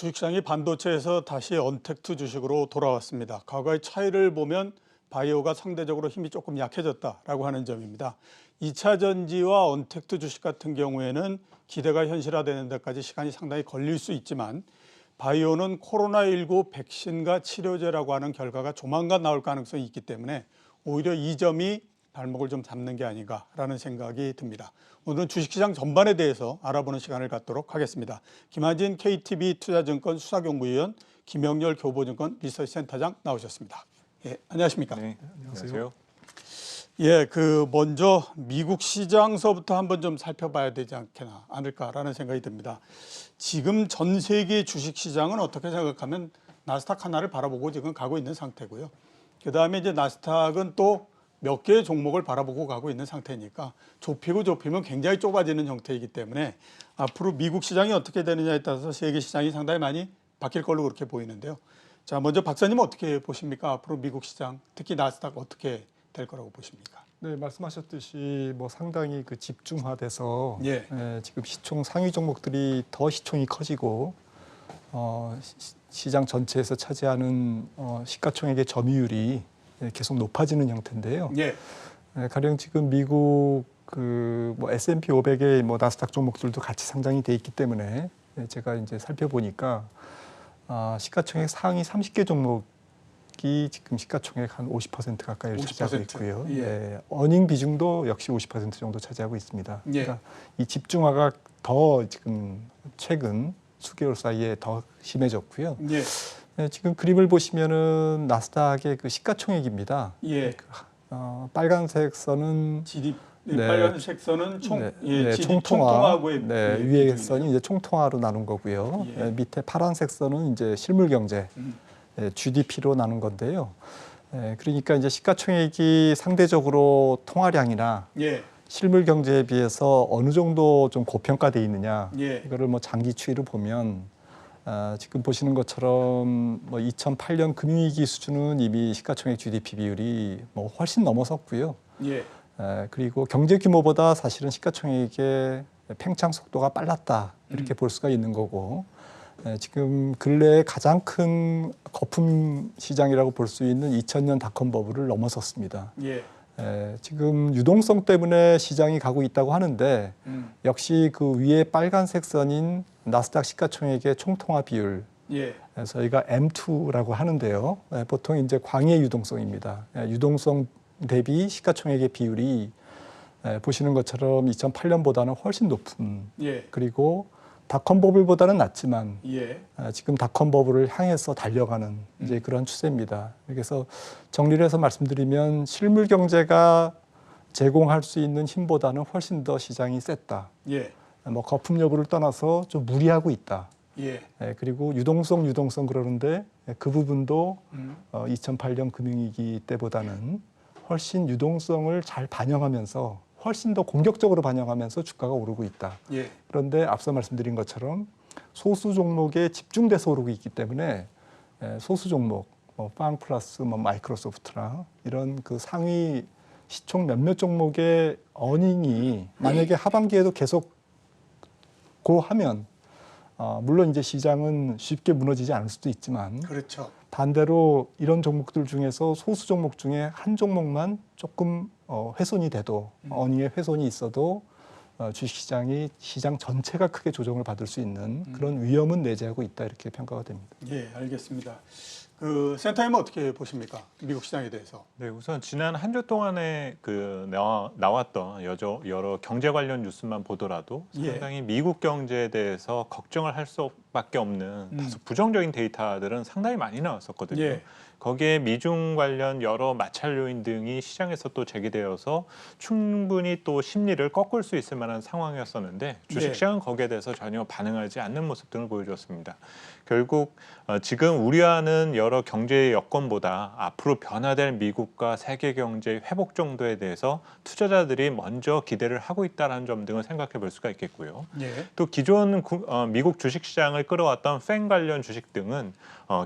주식시장이 반도체에서 다시 언택트 주식으로 돌아왔습니다. 과거의 차이를 보면 바이오가 상대적으로 힘이 조금 약해졌다라고 하는 점입니다. 2차 전지와 언택트 주식 같은 경우에는 기대가 현실화되는 데까지 시간이 상당히 걸릴 수 있지만 바이오는 코로나19 백신과 치료제라고 하는 결과가 조만간 나올 가능성이 있기 때문에 오히려 이 점이 발목을 좀 잡는 게 아닌가라는 생각이 듭니다. 오늘은 주식시장 전반에 대해서 알아보는 시간을 갖도록 하겠습니다. 김한진 KTB 투자증권 수사경부위원, 김영렬 교보증권 리서치센터장 나오셨습니다. 예, 안녕하십니까? 네, 안녕하세요. 예, 먼저 미국 시장서부터 한번 좀 살펴봐야 되지 않을까라는 생각이 듭니다. 지금 전 세계 주식시장은 어떻게 생각하면 나스닥 하나를 바라보고 지금 가고 있는 상태고요. 그 다음에 이제 나스닥은 또 몇 개의 종목을 바라보고 가고 있는 상태니까 좁히면 굉장히 좁아지는 형태이기 때문에 앞으로 미국 시장이 어떻게 되느냐에 따라서 세계 시장이 상당히 많이 바뀔 걸로 그렇게 보이는데요. 자, 먼저 박사님 어떻게 보십니까? 앞으로 미국 시장, 특히 나스닥 어떻게 될 거라고 보십니까? 네, 말씀하셨듯이 상당히 집중화돼서 예. 지금 시총 상위 종목들이 더 시총이 커지고 시장 전체에서 차지하는 시가총액의 점유율이 계속 높아지는 형태인데요. 예. 가령 지금 미국 S&P 500의 나스닥 종목들도 같이 상장이 돼 있기 때문에 제가 이제 살펴보니까 시가총액 상위 30개 종목이 지금 시가총액 한 50% 가까이를 차지하고 있고요. 예. 어닝 비중도 역시 50% 정도 차지하고 있습니다. 예. 그러니까 이 집중화가 더 지금 최근 수개월 사이에 더 심해졌고요. 예. 지금 그림을 보시면은 나스닥의 시가총액입니다. 예. 빨간색 선은 GDP, 네. 빨간색 선은 총통화고의 위에 선이 이제 총통화로 나눈 거고요. 예. 밑에 파란색 선은 이제 실물경제 GDP로 나눈 건데요. 그러니까 이제 시가총액이 상대적으로 통화량이나 예. 실물 경제에 비해서 어느 정도 좀 고평가돼 있느냐, 예. 이거를 장기 추이를 보면 지금 보시는 것처럼 2008년 금융위기 수준은 이미 시가총액 GDP 비율이 훨씬 넘어섰고요. 예. 그리고 경제 규모보다 사실은 시가총액의 팽창 속도가 빨랐다, 이렇게 볼 수가 있는 거고, 지금 근래에 가장 큰 거품 시장이라고 볼 수 있는 2000년 닷컴 버블을 넘어섰습니다. 예. 지금 유동성 때문에 시장이 가고 있다고 하는데 역시 그 위에 빨간색 선인 나스닥 시가총액의 총통화 비율, 예. 저희가 M2라고 하는데요. 보통 이제 광의 유동성입니다. 유동성 대비 시가총액의 비율이 보시는 것처럼 2008년보다는 훨씬 높은, 예. 그리고 닷컴 버블보다는 낮지만 예. 지금 닷컴 버블을 향해서 달려가는 이제 그런 추세입니다. 그래서 정리를 해서 말씀드리면 실물 경제가 제공할 수 있는 힘보다는 훨씬 더 시장이 셌다. 예. 거품 여부를 떠나서 좀 무리하고 있다. 예. 그리고 유동성 그러는데 그 부분도 2008년 금융위기 때보다는 훨씬 유동성을 잘 반영하면서 훨씬 더 공격적으로 반영하면서 주가가 오르고 있다. 예. 그런데 앞서 말씀드린 것처럼 소수 종목에 집중돼서 오르고 있기 때문에 소수 종목, 빵 플러스 마이크로소프트나 이런 그 상위 시총 몇몇 종목의 어닝이 만약에 하반기에도 계속 고하면 물론 이제 시장은 쉽게 무너지지 않을 수도 있지만, 그렇죠. 반대로 이런 종목들 중에서 소수 종목 중에 한 종목만 조금 훼손이 돼도, 어닝에 훼손이 있어도 주식시장이 시장 전체가 크게 조정을 받을 수 있는 그런 위험은 내재하고 있다, 이렇게 평가가 됩니다. 예, 알겠습니다. 센터님은 어떻게 보십니까? 미국 시장에 대해서. 네, 우선 지난 한 주 동안에 나왔던 여러 경제 관련 뉴스만 보더라도 상당히 미국 경제에 대해서 걱정을 할 수밖에 없는 다소 부정적인 데이터들은 상당히 많이 나왔었거든요. 예. 거기에 미중 관련 여러 마찰 요인 등이 시장에서 또 제기되어서 충분히 또 심리를 꺾을 수 있을 만한 상황이었었는데 주식시장은 거기에 대해서 전혀 반응하지 않는 모습 등을 보여줬습니다. 결국 지금 우려하는 여러 경제의 여건보다 앞으로 변화될 미국과 세계 경제의 회복 정도에 대해서 투자자들이 먼저 기대를 하고 있다는 점 등을 생각해 볼 수가 있겠고요. 예. 또 기존 미국 주식시장을 끌어왔던 팬 관련 주식 등은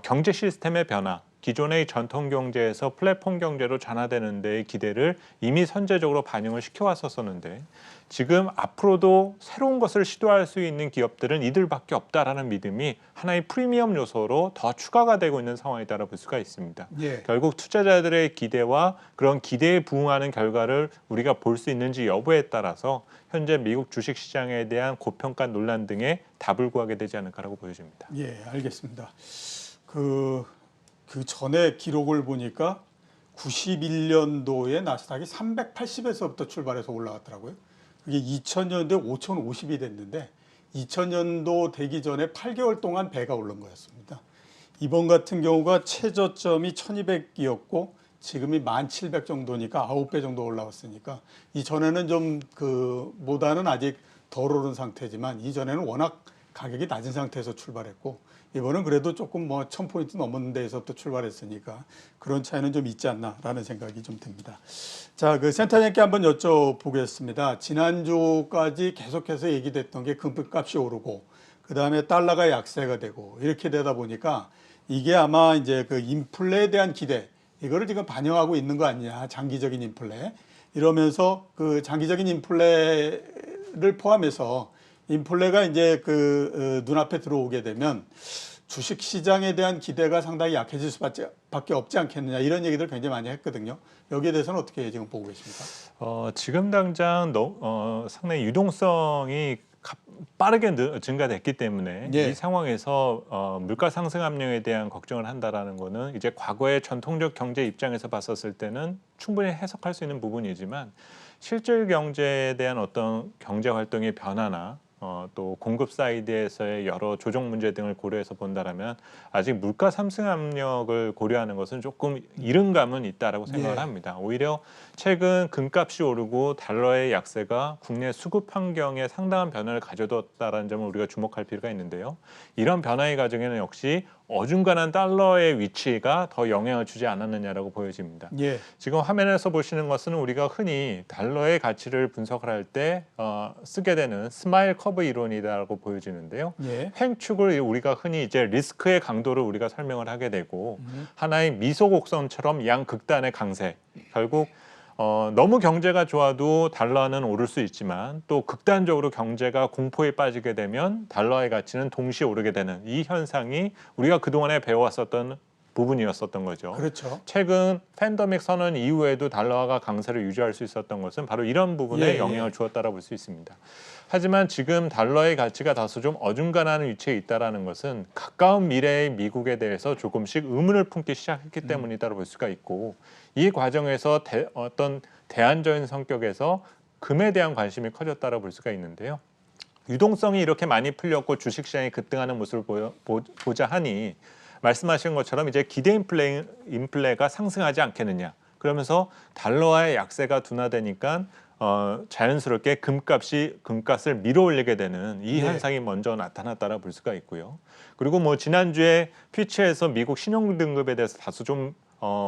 경제 시스템의 변화, 기존의 전통 경제에서 플랫폼 경제로 전환되는 데의 기대를 이미 선제적으로 반영을 시켜왔었었는데 지금 앞으로도 새로운 것을 시도할 수 있는 기업들은 이들밖에 없다라는 믿음이 하나의 프리미엄 요소로 더 추가가 되고 있는 상황이다라고 볼 수가 있습니다. 예. 결국 투자자들의 기대와 그런 기대에 부응하는 결과를 우리가 볼 수 있는지 여부에 따라서 현재 미국 주식시장에 대한 고평가 논란 등의 답을 구하게 되지 않을까라고 보여집니다. 예, 알겠습니다. 그 전에 기록을 보니까 91년도에 나스닥이 380에서부터 출발해서 올라갔더라고요. 그게 2000년도에 5050이 됐는데 2000년도 되기 전에 8개월 동안 배가 오른 거였습니다. 이번 같은 경우가 최저점이 1200이었고 지금이 1700 정도니까 9배 정도 올라왔으니까 이전에는 좀 그보다는 아직 덜 오른 상태지만 이전에는 워낙 가격이 낮은 상태에서 출발했고 이번은 그래도 조금 뭐 1000포인트 넘은 데에서부터 출발했으니까 그런 차이는 좀 있지 않나라는 생각이 좀 듭니다. 자, 그 센터장님께 한번 여쭤보겠습니다. 지난주까지 계속해서 얘기됐던 게 금값이 오르고 그다음에 달러가 약세가 되고 이렇게 되다 보니까 이게 아마 이제 그 인플레에 대한 기대 이거를 지금 반영하고 있는 거 아니냐, 장기적인 인플레 이러면서 그 장기적인 인플레를 포함해서 인플레가 이제 그 눈앞에 들어오게 되면 주식 시장에 대한 기대가 상당히 약해질 수밖에 없지 않겠느냐 이런 얘기들 굉장히 많이 했거든요. 여기에 대해서는 어떻게 지금 보고 계십니까? 지금 당장 상당히 유동성이 빠르게 증가됐기 때문에 예. 이 상황에서 물가 상승 압력에 대한 걱정을 한다라는 거는 이제 과거의 전통적 경제 입장에서 봤었을 때는 충분히 해석할 수 있는 부분이지만 실질 경제에 대한 어떤 경제 활동의 변화나 또 공급 사이드에서의 여러 조정 문제 등을 고려해서 본다라면 아직 물가 상승 압력을 고려하는 것은 조금 이른 감은 있다라고 생각을 예. 합니다. 오히려 최근 금값이 오르고 달러의 약세가 국내 수급 환경에 상당한 변화를 가져뒀다는 점을 우리가 주목할 필요가 있는데요. 이런 변화의 과정에는 역시 어중간한 달러의 위치가 더 영향을 주지 않았느냐라고 보여집니다. 예. 지금 화면에서 보시는 것은 우리가 흔히 달러의 가치를 분석을 할 때 쓰게 되는 스마일 커브 이론이라고 보여지는데요. 예. 횡축을 우리가 흔히 이제 리스크의 강도를 우리가 설명을 하게 되고 하나의 미소 곡선처럼 양극단의 강세. 결국 너무 경제가 좋아도 달러는 오를 수 있지만 또 극단적으로 경제가 공포에 빠지게 되면 달러의 가치는 동시에 오르게 되는 이 현상이 우리가 그동안에 배워왔었던 부분이었었던 거죠. 그렇죠. 최근 팬데믹 선언 이후에도 달러가 강세를 유지할 수 있었던 것은 바로 이런 부분에 예, 영향을 예. 주었다고 볼 수 있습니다. 하지만 지금 달러의 가치가 다소 좀 어중간한 위치에 있다는 것은 가까운 미래의 미국에 대해서 조금씩 의문을 품기 시작했기 때문이라고 볼 수가 있고 이 과정에서 어떤 대안적인 성격에서 금에 대한 관심이 커졌다고 볼 수가 있는데요. 유동성이 이렇게 많이 풀렸고 주식시장이 급등하는 모습을 보자 하니 말씀하신 것처럼 이제 기대 인플레가 상승하지 않겠느냐. 그러면서 달러와의 약세가 둔화되니까 자연스럽게 금값을 밀어올리게 되는 이 네. 현상이 먼저 나타났다라 볼 수가 있고요. 그리고 뭐 지난주에 피치에서 미국 신용 등급에 대해서 다소 좀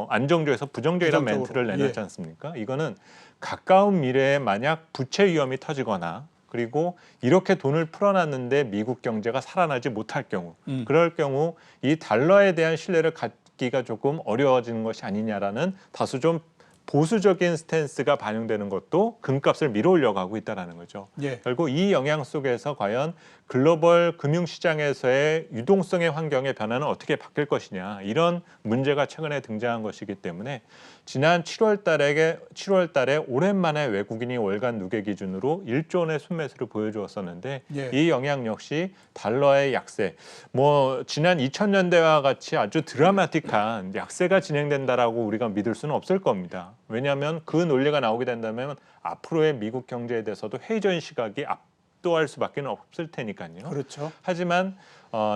안정적에서 부정적이라는 부정적으로. 멘트를 내놨지 않습니까? 이거는 가까운 미래에 만약 부채 위험이 터지거나 그리고 이렇게 돈을 풀어놨는데 미국 경제가 살아나지 못할 경우 그럴 경우 이 달러에 대한 신뢰를 갖기가 조금 어려워지는 것이 아니냐라는 다소 좀 보수적인 스탠스가 반영되는 것도 금값을 밀어올려고 하고 있다는 거죠. 예. 결국 이 영향 속에서 과연 글로벌 금융시장에서의 유동성의 환경의 변화는 어떻게 바뀔 것이냐 이런 문제가 최근에 등장한 것이기 때문에 지난 7월 달에 오랜만에 외국인이 월간 누계 기준으로 1조 원의 순매수를 보여주었었는데 예. 이 영향 역시 달러의 약세 뭐 지난 2000년대와 같이 아주 드라마틱한 약세가 진행된다라고 우리가 믿을 수는 없을 겁니다. 왜냐하면 그 논리가 나오게 된다면 앞으로의 미국 경제에 대해서도 회의적인 시각이 압도할 수밖에 없을 테니까요. 그렇죠. 하지만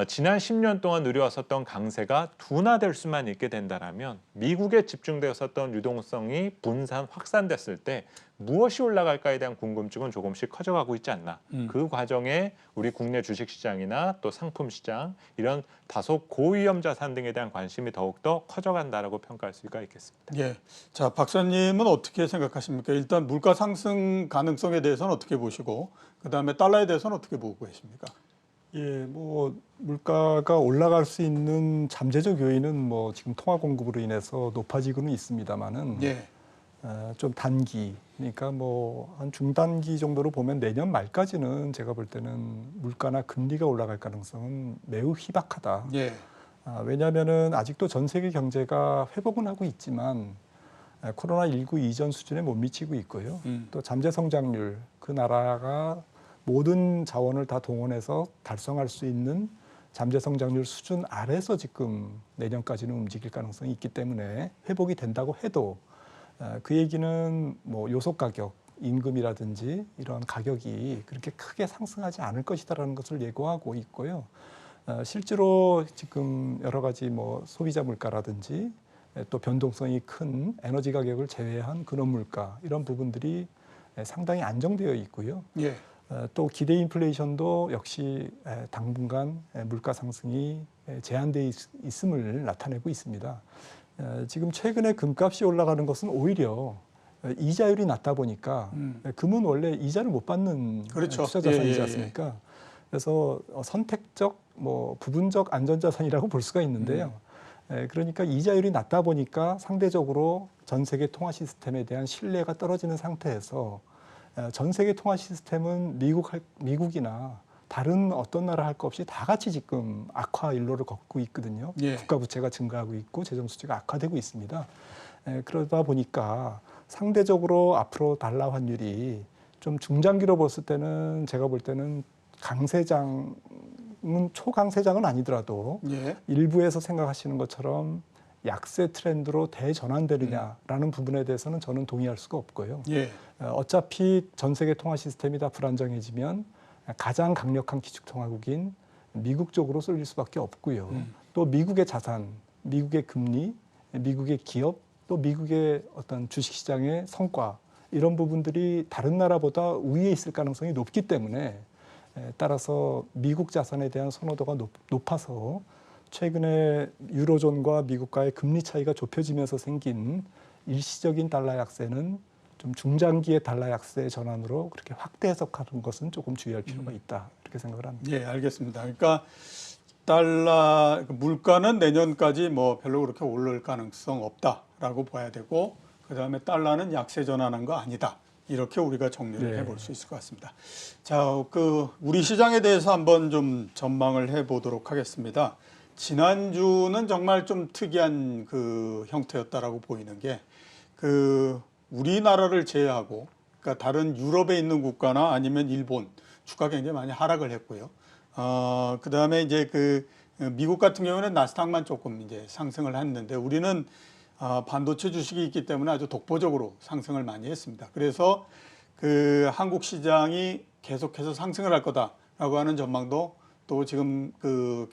지난 10년 동안 누려왔었던 강세가 둔화될 수만 있게 된다면 미국에 집중되었었던 유동성이 분산 확산됐을 때 무엇이 올라갈까에 대한 궁금증은 조금씩 커져가고 있지 않나. 그 과정에 우리 국내 주식시장이나 또 상품시장 이런 다소 고위험 자산 등에 대한 관심이 더욱더 커져간다라고 평가할 수가 있겠습니다. 예. 자, 박사님은 어떻게 생각하십니까? 일단 물가 상승 가능성에 대해서는 어떻게 보시고 그다음에 달러에 대해서는 어떻게 보고 계십니까? 예, 뭐 물가가 올라갈 수 있는 잠재적 요인은 뭐 지금 통화 공급으로 인해서 높아지고는 있습니다만은 예. 좀 단기, 그러니까 뭐 한 중단기 정도로 보면 내년 말까지는 제가 볼 때는 물가나 금리가 올라갈 가능성은 매우 희박하다. 예. 왜냐하면은 아직도 전 세계 경제가 회복은 하고 있지만 코로나19 이전 수준에 못 미치고 있고요. 또 잠재 성장률, 그 나라가 모든 자원을 다 동원해서 달성할 수 있는 잠재 성장률 수준 아래서 지금 내년까지는 움직일 가능성이 있기 때문에 회복이 된다고 해도 그 얘기는 뭐 요소 가격, 임금이라든지 이런 가격이 그렇게 크게 상승하지 않을 것이다라는 것을 예고하고 있고요. 실제로 지금 여러 가지 뭐 소비자 물가라든지 또 변동성이 큰 에너지 가격을 제외한 근원 물가 이런 부분들이 상당히 안정되어 있고요. 예. 또 기대 인플레이션도 역시 당분간 물가 상승이 제한되어 있음을 나타내고 있습니다. 지금 최근에 금값이 올라가는 것은 오히려 이자율이 낮다 보니까 금은 원래 이자를 못 받는 그렇죠. 투자 자산이지 예. 않습니까? 그래서 선택적, 뭐 부분적 안전자산이라고 볼 수가 있는데요. 그러니까 이자율이 낮다 보니까 상대적으로 전 세계 통화 시스템에 대한 신뢰가 떨어지는 상태에서 전 세계 통화 시스템은 미국이나 다른 어떤 나라 할 것 없이 다 같이 지금 악화 일로를 걷고 있거든요. 예. 국가 부채가 증가하고 있고 재정 수지가 악화되고 있습니다. 그러다 보니까 상대적으로 앞으로 달러 환율이 좀 중장기로 봤을 때는 제가 볼 때는 강세장은 초강세장은 아니더라도 예. 일부에서 생각하시는 것처럼 약세 트렌드로 대전환되느냐라는 부분에 대해서는 저는 동의할 수가 없고요. 예. 어차피 전 세계 통화 시스템이 다 불안정해지면 가장 강력한 기축통화국인 미국 쪽으로 쏠릴 수밖에 없고요. 또 미국의 자산, 미국의 금리, 미국의 기업, 또 미국의 어떤 주식시장의 성과 이런 부분들이 다른 나라보다 우위에 있을 가능성이 높기 때문에 따라서 미국 자산에 대한 선호도가 높아서 최근에 유로존과 미국과의 금리 차이가 좁혀지면서 생긴 일시적인 달러 약세는 좀 중장기의 달러 약세 전환으로 그렇게 확대 해석하는 것은 조금 주의할 필요가 있다 이렇게 생각을 합니다. 예, 알겠습니다. 그러니까 달러 물가는 내년까지 뭐 별로 그렇게 오를 가능성 없다라고 봐야 되고 그다음에 달러는 약세 전환한 거 아니다. 이렇게 우리가 정리를 네. 해볼 수 있을 것 같습니다. 자, 우리 시장에 대해서 한번 좀 전망을 해보도록 하겠습니다. 지난주는 정말 좀 특이한 그 형태였다라고 보이는 게 우리나라를 제외하고 그러니까 다른 유럽에 있는 국가나 아니면 일본 주가 굉장히 많이 하락을 했고요. 그다음에 이제 미국 같은 경우는 나스닥만 조금 이제 상승을 했는데 우리는 반도체 주식이 있기 때문에 아주 독보적으로 상승을 많이 했습니다. 그래서 한국 시장이 계속해서 상승을 할 거다라고 하는 전망도 또 지금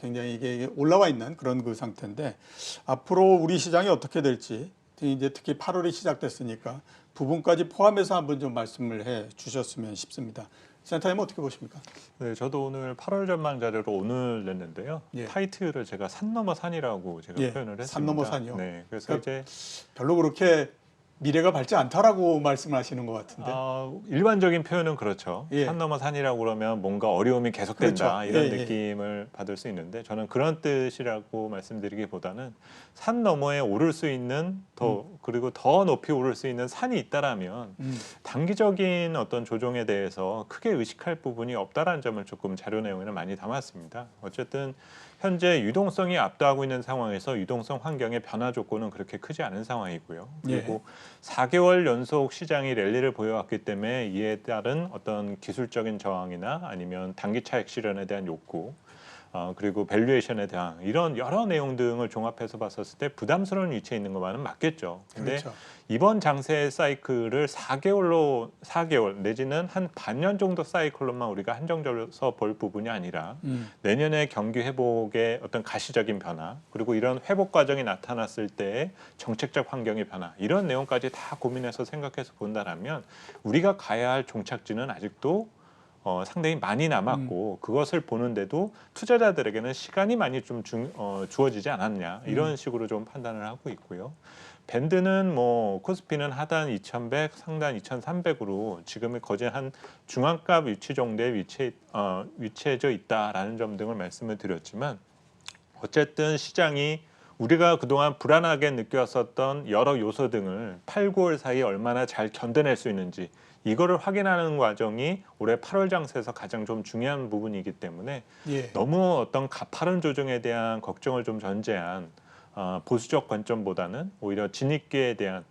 굉장히 이게 올라와 있는 그런 상태인데 앞으로 우리 시장이 어떻게 될지 이제 특히 8월이 시작됐으니까 부분까지 포함해서 한번 좀 말씀을 해 주셨으면 싶습니다. 센터님 어떻게 보십니까? 네, 저도 오늘 8월 전망 자료로 오늘 냈는데요. 예. 타이틀을 제가 산 넘어 산이라고 제가 예, 표현을 했습니다. 산 넘어 산이요? 네, 그래서 그러니까 이제 별로 그렇게 미래가 밝지 않다라고 말씀하시는 것 같은데. 일반적인 표현은 그렇죠. 예. 산 넘어 산이라고 그러면 뭔가 어려움이 계속된다 그렇죠. 이런 예, 예. 느낌을 받을 수 있는데 저는 그런 뜻이라고 말씀드리기보다는 산 너머에 오를 수 있는 그리고 더 높이 오를 수 있는 산이 있다라면 단기적인 어떤 조정에 대해서 크게 의식할 부분이 없다라는 점을 조금 자료 내용에는 많이 담았습니다. 어쨌든 현재 유동성이 압도하고 있는 상황에서 유동성 환경의 변화 조건은 그렇게 크지 않은 상황이고요. 그리고 4개월 연속 시장이 랠리를 보여왔기 때문에 이에 따른 어떤 기술적인 저항이나 아니면 단기 차익 실현에 대한 욕구 그리고 밸류에이션에 대한 이런 여러 내용 등을 종합해서 봤었을 때 부담스러운 위치에 있는 것만은 맞겠죠. 근데 그렇죠. 이번 장세 사이클을 4개월 내지는 한 반년 정도 사이클로만 우리가 한정져서 볼 부분이 아니라 내년에 경기 회복의 어떤 가시적인 변화 그리고 이런 회복 과정이 나타났을 때의 정책적 환경의 변화 이런 내용까지 다 고민해서 생각해서 본다라면 우리가 가야 할 종착지는 아직도 상당히 많이 남았고 그것을 보는데도 투자자들에게는 시간이 많이 좀 주어지지 않았냐 이런 식으로 좀 판단을 하고 있고요. 밴드는 뭐 코스피는 하단 2,100, 상단 2,300으로 지금의 거진 한 중앙값 위치 정도에 위치해져 있다라는 점 등을 말씀을 드렸지만 어쨌든 시장이 우리가 그동안 불안하게 느꼈었던 여러 요소 등을 8, 9월 사이에 얼마나 잘 견뎌낼 수 있는지 이거를 확인하는 과정이 올해 8월 장세에서 가장 좀 중요한 부분이기 때문에 예. 너무 어떤 가파른 조정에 대한 걱정을 좀 전제한 보수적 관점보다는 오히려 진입기에 대한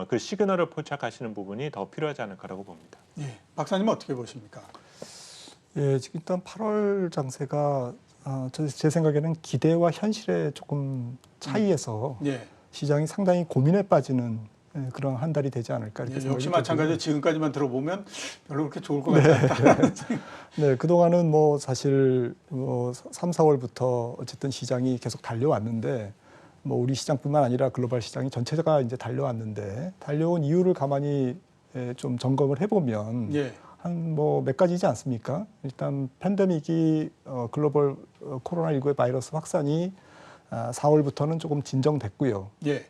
그 시그널을 포착하시는 부분이 더 필요하지 않을까라고 봅니다. 예. 박사님은 어떻게 보십니까? 예, 지금 일단 8월 장세가 제 생각에는 기대와 현실의 조금 차이에서 예. 시장이 상당히 고민에 빠지는 그런 한 달이 되지 않을까 이렇게 예, 생각이 역시 들고요. 마찬가지로 지금까지만 들어보면 별로 그렇게 좋을 것 같지 않다. 네, 그동안은 뭐 사실 3, 4월부터 어쨌든 시장이 계속 달려왔는데 뭐 우리 시장뿐만 아니라 글로벌 시장이 전체가 이제 달려왔는데 달려온 이유를 가만히 좀 점검을 해보면 예. 한 뭐 몇 가지지 않습니까? 일단 팬데믹이 글로벌 코로나19의 바이러스 확산이 4월부터는 조금 진정됐고요. 예.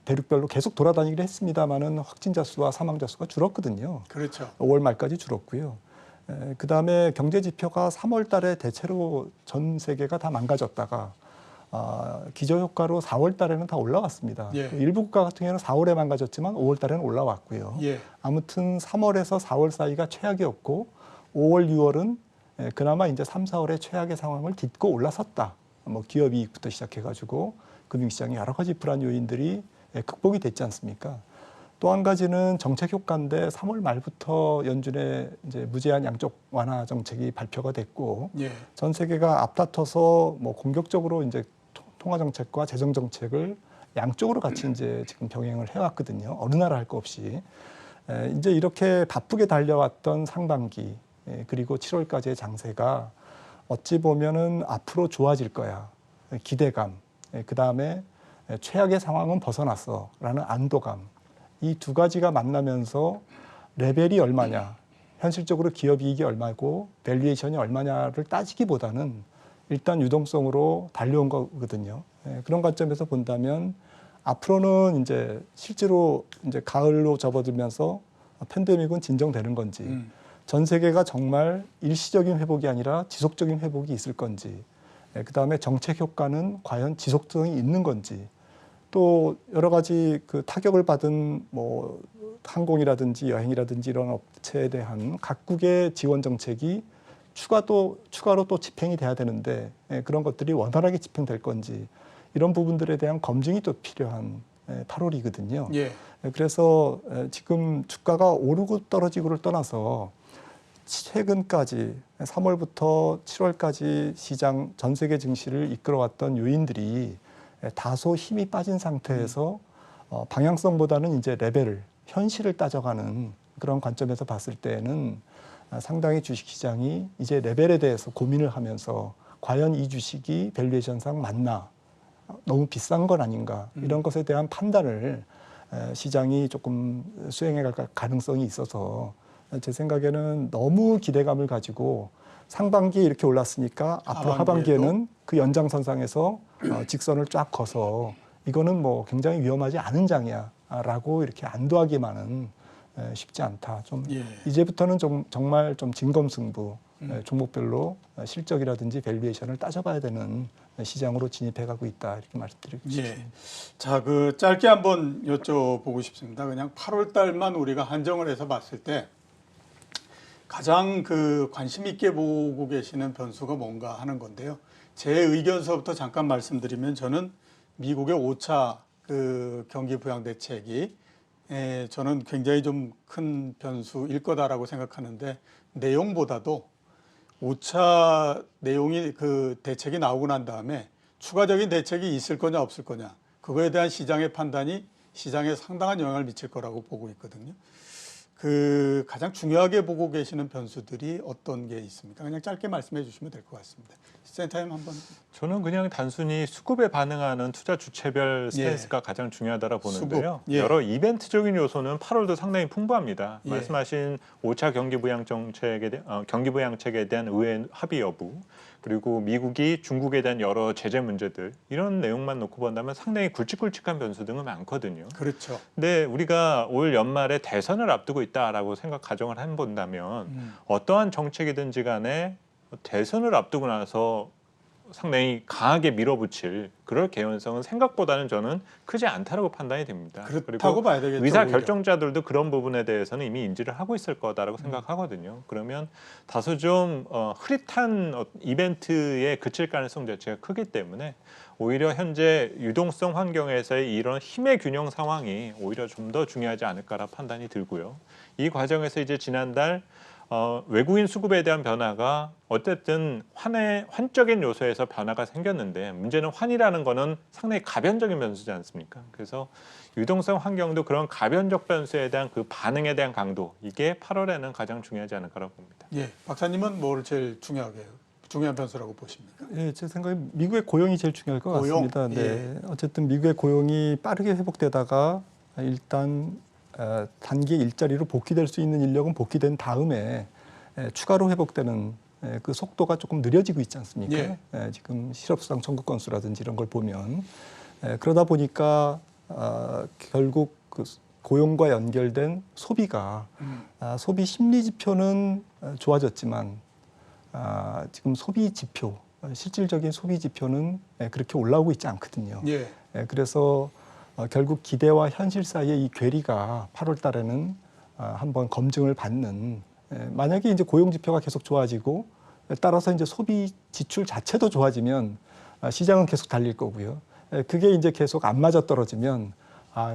대륙별로 계속 돌아다니긴 했습니다만은 확진자 수와 사망자 수가 줄었거든요. 그렇죠. 5월 말까지 줄었고요. 그 다음에 경제 지표가 3월 달에 대체로 전 세계가 다 망가졌다가 기저효과로 4월 달에는 다 올라왔습니다. 예. 일부 국가 같은 경우는 4월에 망가졌지만 5월 달에는 올라왔고요. 예. 아무튼 3월에서 4월 사이가 최악이었고 5월, 6월은 그나마 이제 3, 4월의 최악의 상황을 딛고 올라섰다. 뭐 기업 이익부터 시작해가지고 금융시장의 여러 가지 불안 요인들이 극복이 됐지 않습니까? 또 한 가지는 정책 효과인데 3월 말부터 연준의 이제 무제한 양적 완화 정책이 발표가 됐고 예. 전 세계가 앞다퉈서 뭐 공격적으로 이제 통화 정책과 재정 정책을 양쪽으로 같이 이제 지금 병행을 해왔거든요. 어느 나라 할 거 없이 이제 이렇게 바쁘게 달려왔던 상반기 그리고 7월까지의 장세가 어찌 보면은 앞으로 좋아질 거야. 기대감, 그 다음에 최악의 상황은 벗어났어라는 안도감. 이 두 가지가 만나면서 레벨이 얼마냐, 현실적으로 기업 이익이 얼마고 밸류에이션이 얼마냐를 따지기보다는 일단 유동성으로 달려온 거거든요. 그런 관점에서 본다면 앞으로는 이제 실제로 이제 가을로 접어들면서 팬데믹은 진정되는 건지 전 세계가 정말 일시적인 회복이 아니라 지속적인 회복이 있을 건지, 그 다음에 정책 효과는 과연 지속성이 있는 건지, 또 여러 가지 그 타격을 받은 뭐 항공이라든지 여행이라든지 이런 업체에 대한 각국의 지원 정책이 추가로 또 집행이 돼야 되는데 그런 것들이 원활하게 집행될 건지 이런 부분들에 대한 검증이 또 필요한 8월이거든요. 예. 그래서 지금 주가가 오르고 떨어지고를 떠나서 최근까지 3월부터 7월까지 시장 전 세계 증시를 이끌어왔던 요인들이 다소 힘이 빠진 상태에서 방향성보다는 이제 레벨을 현실을 따져가는 그런 관점에서 봤을 때는 상당히 주식시장이 이제 레벨에 대해서 고민을 하면서 과연 이 주식이 밸류에이션상 맞나, 너무 비싼 건 아닌가 이런 것에 대한 판단을 시장이 조금 수행해 갈 가능성이 있어서 제 생각에는 너무 기대감을 가지고 상반기에 이렇게 올랐으니까 앞으로 하반기에는 그 연장선상에서 직선을 쫙 커서 이거는 뭐 굉장히 위험하지 않은 장이야라고 이렇게 안도하기만은 쉽지 않다. 좀 예. 이제부터는 좀 정말 좀 진검승부 종목별로 실적이라든지 밸류에이션을 따져봐야 되는 시장으로 진입해가고 있다 이렇게 말씀드리고 예. 싶습니다. 자, 그 짧게 한번 여쭤보고 싶습니다. 그냥 8월 달만 우리가 한정을 해서 봤을 때 가장 그 관심 있게 보고 계시는 변수가 뭔가 하는 건데요. 제 의견서부터 잠깐 말씀드리면 저는 미국의 5차 그 경기 부양 대책이 저는 굉장히 좀 큰 변수일 거다라고 생각하는데 내용보다도 5차 내용이 그 대책이 나오고 난 다음에 추가적인 대책이 있을 거냐 없을 거냐 그거에 대한 시장의 판단이 시장에 상당한 영향을 미칠 거라고 보고 있거든요. 그 가장 중요하게 보고 계시는 변수들이 어떤 게 있습니까? 그냥 짧게 말씀해 주시면 될 것 같습니다. 센터님 한번. 저는 그냥 단순히 수급에 반응하는 투자 주체별 스탠스가 가장 중요하다고 보는데요. 수급. 예. 여러 이벤트적인 요소는 8월도 상당히 풍부합니다. 예. 말씀하신 5차 경기부양책에 대한 의회 합의 여부, 그리고 미국이 중국에 대한 여러 제재 문제들, 이런 내용만 놓고 본다면 상당히 굵직굵직한 변수 등은 많거든요. 그렇죠. 근데 우리가 올 연말에 대선을 앞두고 있다라고 가정을 해본다면 어떠한 정책이든지 간에 대선을 앞두고 나서 상당히 강하게 밀어붙일 그럴 개연성은 생각보다는 저는 크지 않다고 판단이 됩니다. 그렇다고 봐야 되겠죠. 의사 오히려. 결정자들도 그런 부분에 대해서는 이미 인지를 하고 있을 거다라고 생각하거든요. 그러면 다소 좀 흐릿한 이벤트에 그칠 가능성 자체가 크기 때문에 오히려 현재 유동성 환경에서의 이런 힘의 균형 상황이 오히려 좀 더 중요하지 않을까라 판단이 들고요. 이 과정에서 이제 지난달 외국인 수급에 대한 변화가 어쨌든 환적인 요소에서 변화가 생겼는데 문제는 환이라는 거는 상당히 가변적인 변수지 않습니까? 그래서 유동성 환경도 그런 가변적 변수에 대한 그 반응에 대한 강도, 이게 8월에는 가장 중요하지 않을까라고 봅니다. 예, 박사님은 뭐를 제일 중요한 변수라고 보십니까? 예, 제 생각에 미국의 고용이 제일 중요할 것 고용? 같습니다. 네. 예. 어쨌든 미국의 고용이 빠르게 회복되다가 일단 단기 일자리로 복귀될 수 있는 인력은 복귀된 다음에 추가로 회복되는 그 속도가 조금 느려지고 있지 않습니까? 예. 지금 실업수당 청구 건수라든지 이런 걸 보면 그러다 보니까 결국 그 고용과 연결된 소비가 소비 심리 지표는 좋아졌지만 지금 소비 지표, 실질적인 소비 지표는 그렇게 올라오고 있지 않거든요. 예. 그래서 결국 기대와 현실 사이의 이 괴리가 8월 달에는 한번 검증을 받는, 만약에 이제 고용 지표가 계속 좋아지고 따라서 이제 소비 지출 자체도 좋아지면 시장은 계속 달릴 거고요. 그게 이제 계속 안 맞아 떨어지면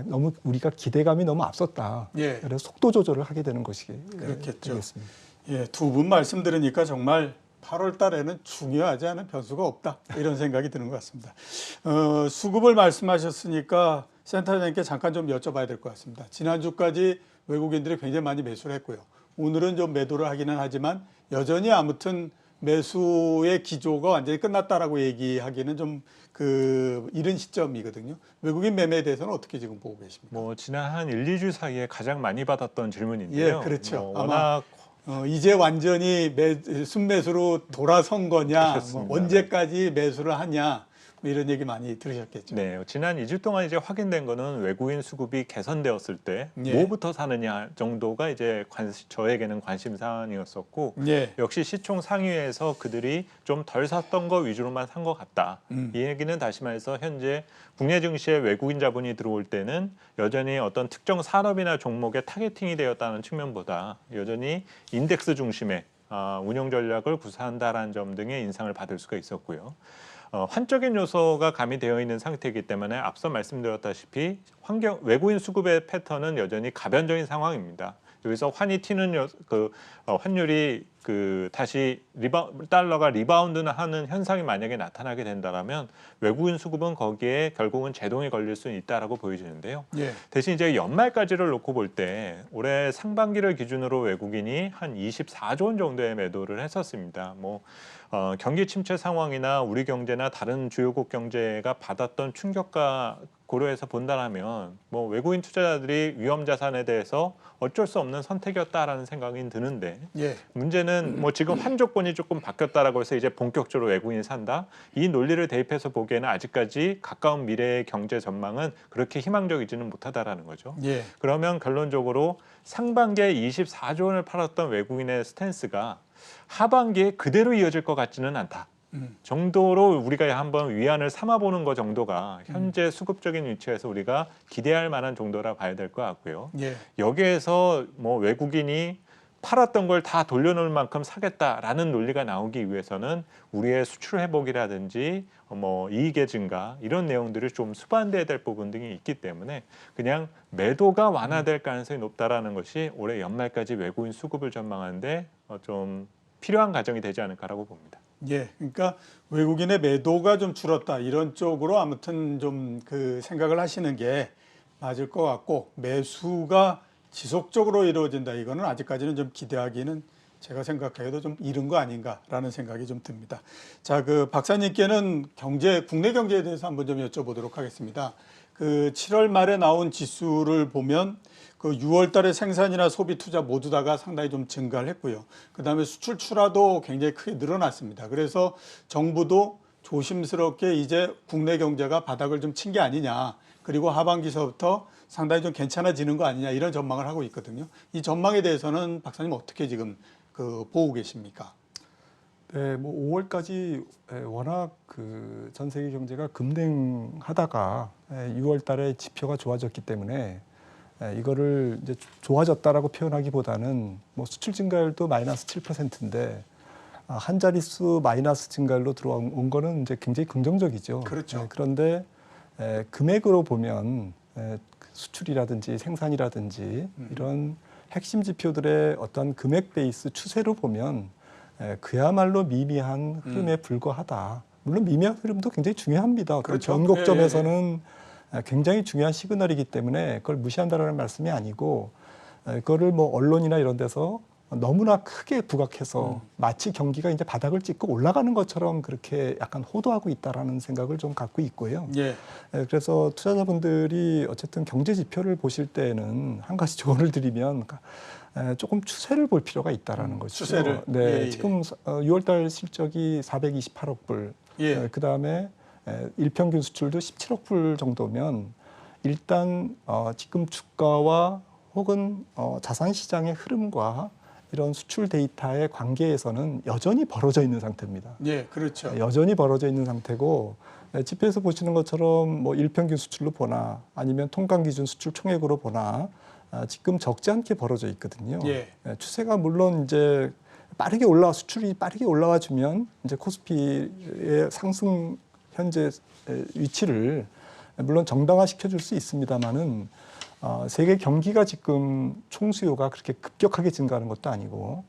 너무 우리가 기대감이 너무 앞섰다. 예. 그래서 속도 조절을 하게 되는 것이 그렇겠죠. 되겠습니다. 예, 두 분 말씀 들으니까 정말 8월 달에는 중요하지 않은 변수가 없다, 이런 생각이 드는 것 같습니다. 수급을 말씀하셨으니까 센터장님께 잠깐 좀 여쭤봐야 될 것 같습니다. 지난주까지 외국인들이 굉장히 많이 매수를 했고요. 오늘은 좀 매도를 하기는 하지만 여전히 아무튼 매수의 기조가 완전히 끝났다라고 얘기하기는 좀 이른 시점이거든요. 외국인 매매에 대해서는 어떻게 지금 보고 계십니까? 뭐 지난 한 1, 2주 사이에 가장 많이 받았던 질문인데요. 예, 그렇죠. 워낙 이제 완전히 순매수로 돌아선 거냐, 그렇습니다. 언제까지 매수를 하냐, 뭐 이런 얘기 많이 들으셨겠죠. 네, 지난 2주 동안 이제 확인된 거는 외국인 수급이 개선되었을 때 예. 뭐부터 사느냐 정도가 이제 저에게는 관심 사안이었었고, 예. 역시 시총 상위에서 그들이 좀 덜 샀던 거 위주로만 산 것 같다. 이 얘기는 다시 말해서 현재 국내 증시에 외국인 자본이 들어올 때는 여전히 어떤 특정 산업이나 종목에 타겟팅이 되었다는 측면보다 여전히 인덱스 중심의 운영 전략을 구사한다라는 점 등의 인상을 받을 수가 있었고요. 환적인 요소가 가미되어 있는 상태이기 때문에 앞서 말씀드렸다시피 외국인 수급의 패턴은 여전히 가변적인 상황입니다. 여기서 환이 튀는 환율이 다시 달러가 리바운드는 하는 현상이 만약에 나타나게 된다면 외국인 수급은 거기에 결국은 제동이 걸릴 수 있다라고 보여지는데요. 예. 대신 이제 연말까지를 놓고 볼 때 올해 상반기를 기준으로 외국인이 한 24조 원 정도의 매도를 했었습니다. 경기 침체 상황이나 우리 경제나 다른 주요국 경제가 받았던 충격과 고려해서 본다면 외국인 투자자들이 위험 자산에 대해서 어쩔 수 없는 선택이었다라는 생각이 드는데, 예. 문제는 지금 환조건이 조금 바뀌었다라고 해서 이제 본격적으로 외국인이 산다, 이 논리를 대입해서 보기에는 아직까지 가까운 미래의 경제 전망은 그렇게 희망적이지는 못하다라는 거죠. 예. 그러면 결론적으로 상반기에 24조 원을 팔았던 외국인의 스탠스가 하반기에 그대로 이어질 것 같지는 않다 정도로 우리가 한번 위안을 삼아보는 것 정도가 현재 수급적인 위치에서 우리가 기대할 만한 정도라 봐야 될 것 같고요. 예. 여기에서 외국인이 팔았던 걸 다 돌려놓을 만큼 사겠다라는 논리가 나오기 위해서는 우리의 수출 회복이라든지 이익의 증가, 이런 내용들을 좀 수반돼야 될 부분 등이 있기 때문에 그냥 매도가 완화될 가능성이 높다라는 것이 올해 연말까지 외국인 수급을 전망하는데 좀 필요한 과정이 되지 않을까라고 봅니다. 예. 그러니까 외국인의 매도가 좀 줄었다, 이런 쪽으로 아무튼 좀 생각을 하시는 게 맞을 것 같고, 매수가 지속적으로 이루어진다. 이거는 아직까지는 좀 기대하기는 제가 생각해도 좀 이른 거 아닌가라는 생각이 좀 듭니다. 자, 그 박사님께는 국내 경제에 대해서 한번 좀 여쭤보도록 하겠습니다. 그 7월 말에 나온 지수를 보면 그 6월 달에 생산이나 소비 투자 모두 다가 상당히 좀 증가를 했고요. 그다음에 수출 출하도 굉장히 크게 늘어났습니다. 그래서 정부도 조심스럽게 이제 국내 경제가 바닥을 좀 친 게 아니냐. 그리고 하반기서부터 상당히 좀 괜찮아지는 거 아니냐 이런 전망을 하고 있거든요. 이 전망에 대해서는 박사님 어떻게 지금 보고 계십니까? 네, 뭐 5월까지 워낙 그 전 세계 경제가 급냉하다가 6월 달에 지표가 좋아졌기 때문에 이거를 이제 좋아졌다라고 표현하기보다는 뭐 수출 증가율도 마이너스 7%인데 한 자릿수 마이너스 증가율로 들어온 거는 이제 굉장히 긍정적이죠. 그렇죠. 그런데 금액으로 보면 수출이라든지 생산이라든지 이런 핵심 지표들의 어떤 금액 베이스 추세로 보면 그야말로 미미한 흐름에 불과하다. 물론 미미한 흐름도 굉장히 중요합니다. 그렇죠. 전곡점에서는 굉장히 중요한 시그널이기 때문에 그걸 무시한다라는 말씀이 아니고 그거를 뭐 언론이나 이런 데서 너무나 크게 부각해서 마치 경기가 이제 바닥을 찍고 올라가는 것처럼 그렇게 약간 호도하고 있다라는 생각을 좀 갖고 있고요. 예. 그래서 투자자분들이 어쨌든 경제 지표를 보실 때는 한 가지 조언을 드리면 조금 추세를 볼 필요가 있다라는 것이죠. 추세를. 네, 예, 예. 지금 6월달 실적이 428억 불. 예. 그 다음에 일평균 수출도 17억 불 정도면 일단 지금 주가와 혹은 자산 시장의 흐름과 이런 수출 데이터의 관계에서는 여전히 벌어져 있는 상태입니다. 예, 그렇죠. 여전히 벌어져 있는 상태고 지표에서 보시는 것처럼 뭐 일평균 수출로 보나 아니면 통관 기준 수출 총액으로 보나 지금 적지 않게 벌어져 있거든요. 예. 추세가 물론 이제 수출이 빠르게 올라와 주면 이제 코스피의 상승 현재 위치를 물론 정당화 시켜줄 수 있습니다만은 세계 경기가 지금 총수요가 그렇게 급격하게 증가하는 것도 아니고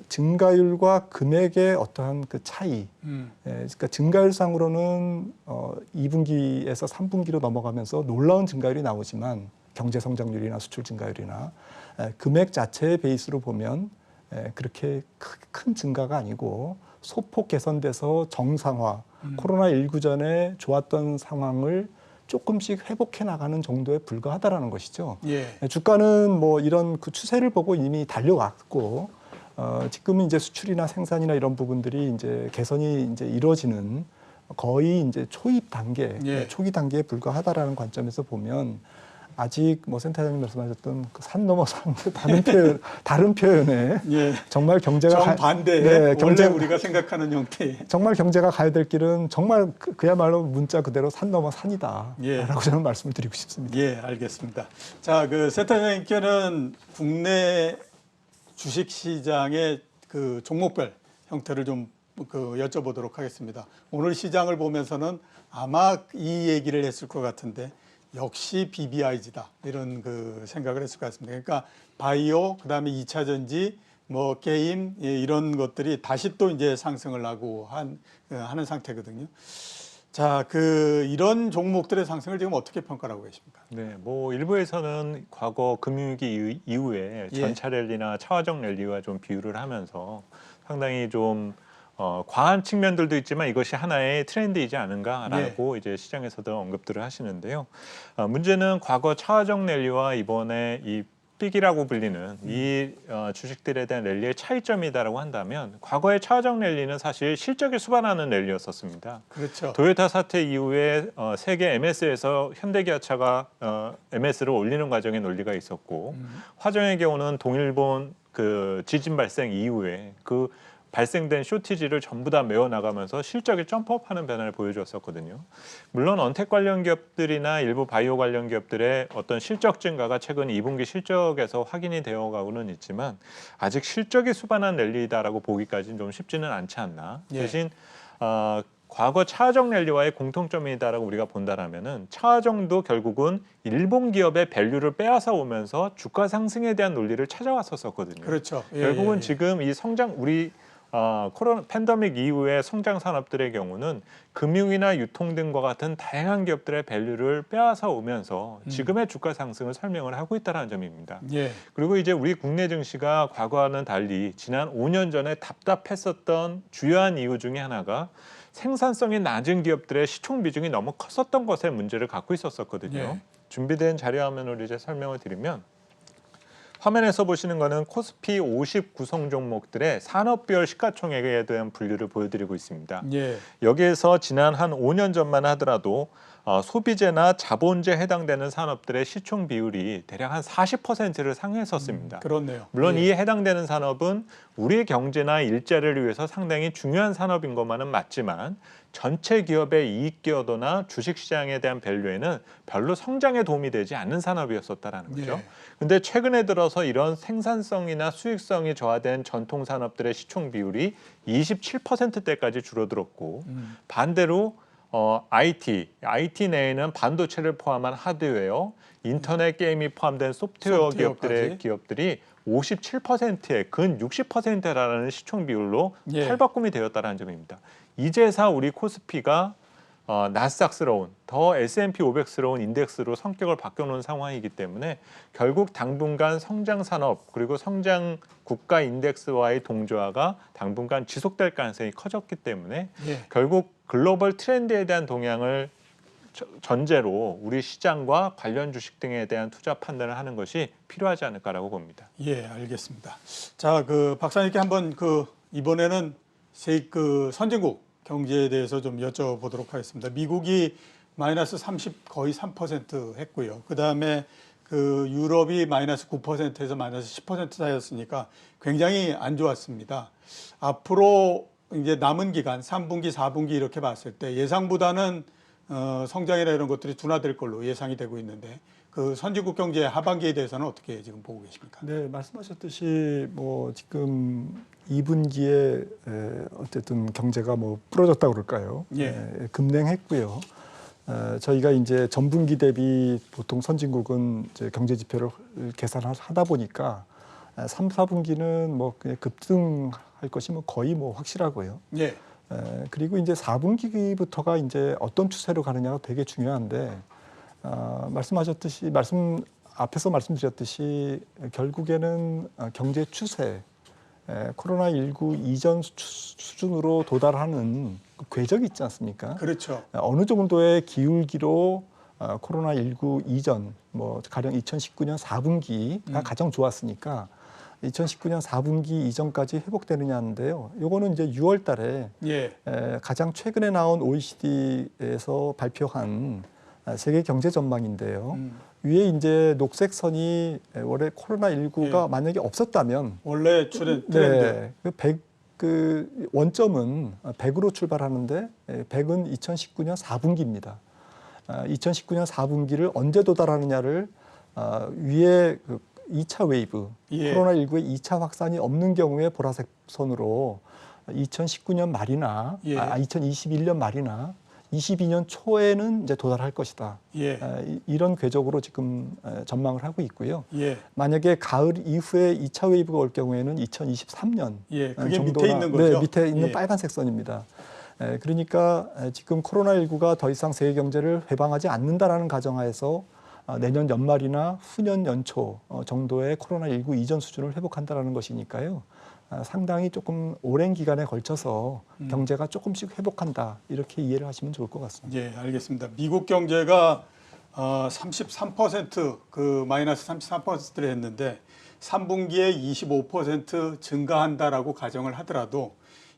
증가율과 금액의 어떠한 그 차이, 그러니까 증가율상으로는 2분기에서 3분기로 넘어가면서 놀라운 증가율이 나오지만 경제 성장률이나 수출 증가율이나 금액 자체의 베이스로 보면 그렇게 큰 증가가 아니고 소폭 개선돼서 정상화, 코로나19 전에 좋았던 상황을 조금씩 회복해 나가는 정도에 불과하다라는 것이죠. 예. 주가는 뭐 이런 그 추세를 보고 이미 달려왔고 지금은 이제 수출이나 생산이나 이런 부분들이 이제 개선이 이제 이루어지는 거의 이제 초입 단계, 예. 초기 단계에 불과하다라는 관점에서 보면 아직 뭐 센터장님 말씀하셨던 그 산 넘어 산 다른 표현에 예. 정말 경제가 정반대의 네, 원래 우리가 생각하는 형태의 정말 경제가 가야 될 길은 정말 그야말로 문자 그대로 산 넘어 산이다라고 예. 저는 말씀을 드리고 싶습니다. 예, 알겠습니다. 자, 그 센터장님께는 국내 주식 시장의 그 종목별 형태를 좀 여쭤보도록 하겠습니다. 오늘 시장을 보면서는 아마 이 얘기를 했을 것 같은데 역시 BBIG다 이런 그 생각을 했을 것 같습니다. 그러니까 바이오, 그다음에 2차 전지, 뭐 게임 이런 것들이 다시 또 이제 상승을 하고 하는 상태거든요. 자, 이런 종목들의 상승을 지금 어떻게 평가하고 계십니까? 네, 뭐 일부에서는 과거 금융위기 이후에 예. 전차 랠리나 차화적 랠리와 좀 비유를 하면서 상당히 좀 과한 측면들도 있지만 이것이 하나의 트렌드이지 않은가라고 이제 시장에서도 언급들을 하시는데요. 문제는 과거 차화적 랠리와 이번에 이 삑이라고 불리는 이 주식들에 대한 랠리의 차이점이다라고 한다면 과거의 차화적 랠리는 사실 실적이 수반하는 랠리였었습니다. 그렇죠. 도요타 사태 이후에 세계 MS에서 현대기아차가 MS를 올리는 과정에 논리가 있었고 화정의 경우는 동일본 그 지진 발생 이후에 그 발생된 쇼티지를 전부 다 메워 나가면서 실적이 점프업하는 변화를 보여주었었거든요. 물론 언택 관련 기업들이나 일부 바이오 관련 기업들의 어떤 실적 증가가 최근 2분기 실적에서 확인이 되어가고는 있지만 아직 실적이 수반한 랠리다라고 보기까지는 좀 쉽지는 않지 않나. 예. 대신 과거 차화적 랠리와의 공통점이다라고 우리가 본다라면은 차화정도 결국은 일본 기업의 밸류를 빼앗아 오면서 주가 상승에 대한 논리를 찾아왔었거든요. 그렇죠. 예, 결국은 예. 지금 이 성장 우리 코로나 팬데믹 이후의 성장 산업들의 경우는 금융이나 유통 등과 같은 다양한 기업들의 밸류를 빼앗아 오면서 지금의 주가 상승을 설명을 하고 있다는 점입니다. 예. 그리고 이제 우리 국내 증시가 과거와는 달리 지난 5년 전에 답답했었던 주요한 이유 중에 하나가 생산성이 낮은 기업들의 시총 비중이 너무 컸었던 것에 문제를 갖고 있었거든요. 예. 준비된 자료 화면으로 이제 설명을 드리면 화면에서 보시는 거는 코스피 50 구성 종목들의 산업별 시가총액에 대한 분류를 보여드리고 있습니다. 예. 여기에서 지난 한 5년 전만 하더라도 소비재나 자본재에 해당되는 산업들의 시총 비율이 대략 한 40%를 상회했었습니다. 그렇네요. 물론 예. 이에 해당되는 산업은 우리의 경제나 일자리를 위해서 상당히 중요한 산업인 것만은 맞지만 전체 기업의 이익 기여도나 주식시장에 대한 밸류에는 별로 성장에 도움이 되지 않는 산업이었었다라는 거죠. 그런데 최근에 들어서 이런 생산성이나 수익성이 저하된 전통 산업들의 시총 비율이 27%대까지 줄어들었고 반대로 IT 내에는 반도체를 포함한 하드웨어, 인터넷 게임이 포함된 소프트웨어 기업들이 57%에 근 60%라는 시총 비율로 예. 탈바꿈이 되었다는 점입니다. 이제서 우리 코스피가 나스닥스러운 더 S&P 500스러운 인덱스로 성격을 바꿔놓은 상황이기 때문에 결국 당분간 성장 산업 그리고 성장 국가 인덱스와의 동조화가 당분간 지속될 가능성이 커졌기 때문에 예. 결국 글로벌 트렌드에 대한 동향을 전제로 우리 시장과 관련 주식 등에 대한 투자 판단을 하는 것이 필요하지 않을까라고 봅니다. 예, 알겠습니다. 자, 박사님께 한번 이번에는 선진국 경제에 대해서 좀 여쭤보도록 하겠습니다. 미국이 마이너스 30 거의 3% 했고요. 그다음에 유럽이 마이너스 9%에서 마이너스 10% 사이였으니까 굉장히 안 좋았습니다. 앞으로 이제 남은 기간 3분기, 4분기 이렇게 봤을 때 예상보다는 성장이나 이런 것들이 둔화될 걸로 예상이 되고 있는데 선진국 경제 하반기에 대해서는 어떻게 지금 보고 계십니까? 네, 말씀하셨듯이 지금 2분기에 어쨌든 경제가 부러졌다고 그럴까요? 예. 급냉했고요. 저희가 이제 전분기 대비 보통 선진국은 이제 경제 지표를 계산하다 보니까 3, 4분기는 그냥 급등할 것이 거의 확실하고요. 예. 그리고 이제 4분기부터가 이제 어떤 추세로 가느냐가 되게 중요한데 앞에서 말씀드렸듯이 결국에는 경제 추세, 코로나19 이전 수준으로 도달하는 궤적이 있지 않습니까? 그렇죠. 어느 정도의 기울기로 코로나19 이전, 가령 2019년 4분기가 가장 좋았으니까 2019년 4분기 이전까지 회복되느냐인데요. 요거는 이제 6월 달에 예. 가장 최근에 나온 OECD에서 발표한 세계 경제 전망인데요. 위에 이제 녹색 선이 원래 코로나19가 만약에 없었다면 원래 트렌드. 원점은 100으로 출발하는데 100은 2019년 4분기입니다. 2019년 4분기를 언제 도달하느냐를 위에 2차 웨이브, 예. 코로나19의 2차 확산이 없는 경우에 보라색 선으로 2019년 말이나 예. 2021년 말이나 22년 초에는 이제 도달할 것이다. 예. 이런 궤적으로 지금 전망을 하고 있고요. 예. 만약에 가을 이후에 2차 웨이브가 올 경우에는 2023년 예. 그게 정도나, 밑에 있는 거죠? 네, 밑에 있는 예. 빨간색 선입니다. 그러니까 지금 코로나19가 더 이상 세계 경제를 회방하지 않는다라는 가정하에서 내년 연말이나 후년 연초 정도의 코로나19 이전 수준을 회복한다라는 것이니까요. 상당히 조금 오랜 기간에 걸쳐서 경제가 조금씩 회복한다 이렇게 이해를 하시면 좋을 것 같습니다. 예, 알겠습니다. 미국 경제가 33% 마이너스 33%를 했는데 3분기에 25% 증가한다라고 가정을 하더라도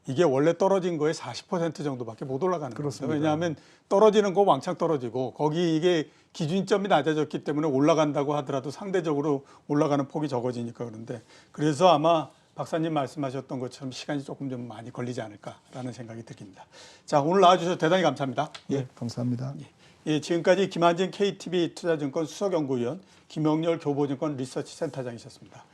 이게 원래 떨어진 거에 40% 정도밖에 못 올라가는 거죠. 왜냐하면 떨어지는 거 왕창 떨어지고 거기 이게 기준점이 낮아졌기 때문에 올라간다고 하더라도 상대적으로 올라가는 폭이 적어지니까 그런데 그래서 아마 박사님 말씀하셨던 것처럼 시간이 조금 좀 많이 걸리지 않을까라는 생각이 듭니다. 자, 오늘 나와주셔서 대단히 감사합니다. 네, 감사합니다. 예, 지금까지 김한진 KTB 투자증권 수석연구위원, 김영렬 교보증권 리서치 센터장이셨습니다.